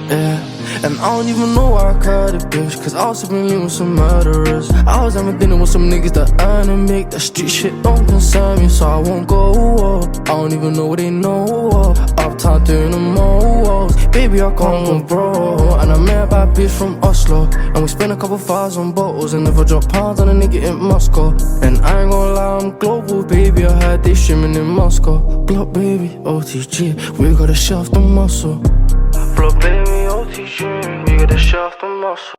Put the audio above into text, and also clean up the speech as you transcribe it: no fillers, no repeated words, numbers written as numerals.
Yeah, and I don't even know why I cried a bitch, cause I was sipping lean with some murderers. I was having dinner with some niggas that earn and make. That street shit don't concern me, so I won't go up. I don't even know what they know of. Uptown doing the most. Baby, I can't go bro. And I met a bad bitch from Oslo, and we spent a couple $1,000 bottles, and never drop pounds on a nigga in Moscow. And I ain't gonna lie, I'm global, baby. I heard they streaming in Moscow. Block baby, OTG, we gotta shelf the muscle. Block baby, OTG, we gotta shelf the muscle.